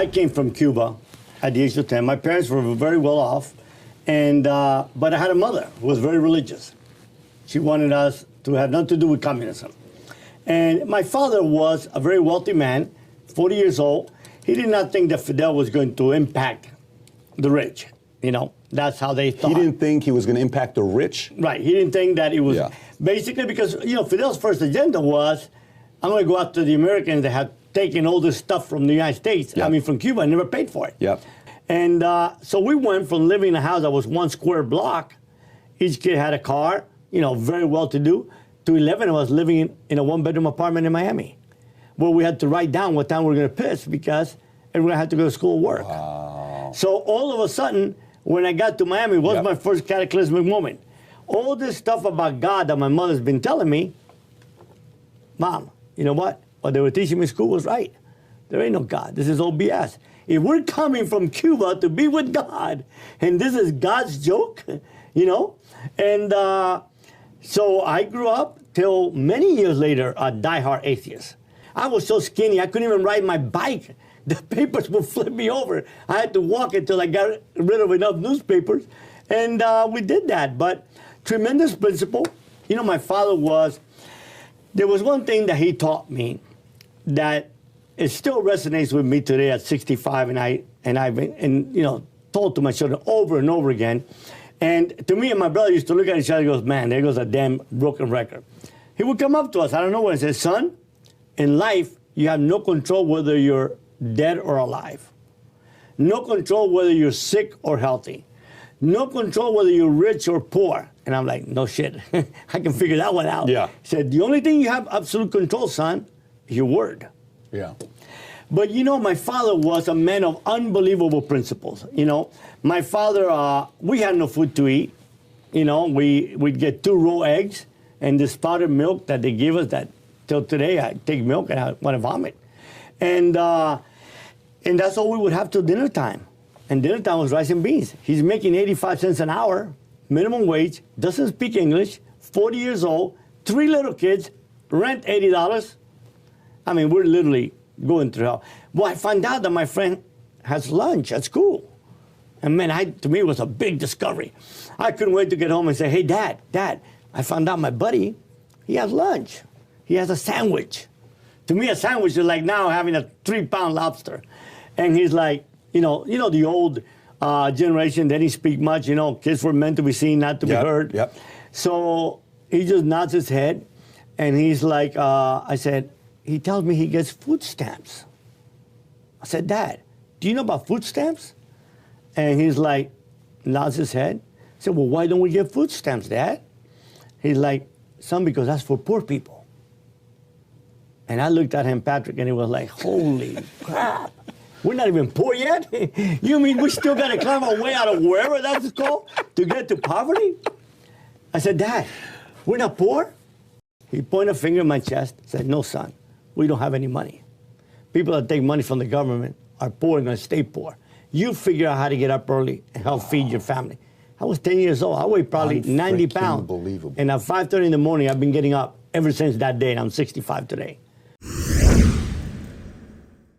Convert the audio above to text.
I came from Cuba at the age of 10. My parents were very well off, and but I had a mother who was very religious. She wanted us to have nothing to do with communism. And my father was a very wealthy man, 40 years old. He did not think that Fidel was going to impact the rich. You know, that's how they thought. He didn't think he was going to impact the rich? Right. He didn't think that it was basically because, you know, Fidel's first agenda was, I'm going to go after the Americans that had taken all this stuff from the United States, I mean, from Cuba, and never paid for it. And so we went from living in a house that was 1 square block, each kid had a car, you know, very well-to-do, to 11 of us living in a one-bedroom apartment in Miami, where we had to write down what time we were going to piss because everyone had to go to school and work. Wow. So all of a sudden, when I got to Miami, it was my first cataclysmic moment. All this stuff about God that my mother's been telling me, Mom, you know what? What they were teaching me in school was right. There ain't no God. This is all BS. If we're coming from Cuba to be with God, and this is God's joke, you know? And so I grew up till many years later a diehard atheist. I was so skinny, I couldn't even ride my bike. The papers would flip me over. I had to walk until I got rid of enough newspapers. And we did that. But tremendous principle. You know, my father was, there was one thing that he taught me that it still resonates with me today at 65, and I've been, you know, told to my children over and over again. And to me and my brother used to look at each other and goes, man, there goes a damn broken record. He would come up to us, I don't know what, and say, son, in life, you have no control whether you're dead or alive. No control whether you're sick or healthy. No control whether you're rich or poor. And I'm like, no shit, I can figure that one out. He said, the only thing you have absolute control, son, is your word. But you know, my father was a man of unbelievable principles. You know, my father, we had no food to eat. You know, we'd get 2 raw eggs and this powdered milk that they give us that till today I take milk and I want to vomit. And that's all we would have till dinner time. And dinner time was rice and beans. He's making 85 cents an hour, minimum wage, doesn't speak English, 40 years old, 3 little kids, rent $80. I mean, we're literally going through hell. Well, I found out that my friend has lunch at school. And man, to me, it was a big discovery. I couldn't wait to get home and say, hey, Dad, I found out my buddy, he has lunch. He has a sandwich. To me, a sandwich is like now having a 3-pound lobster. And he's like, you know the old generation, they didn't speak much, you know, kids were meant to be seen, not to be heard. So he just nods his head, and he's like, I said, he tells me he gets food stamps. I said, Dad, do you know about food stamps? And he's like, nods his head. I said, well, why don't we get food stamps, Dad? He's like, son, because that's for poor people. And I looked at him, Patrick, and he was like, holy crap. We're not even poor yet? You mean we still got to climb our way out of wherever that's called to get to poverty? I said, Dad, we're not poor? He pointed a finger in my chest and said, no, son, we don't have any money. People that take money from the government are poor and going to stay poor. You figure out how to get up early and help feed your family. I was 10 years old. I weighed probably 90 pounds. Unbelievable. And at 5:30 in the morning, I've been getting up ever since that day, and I'm 65 today.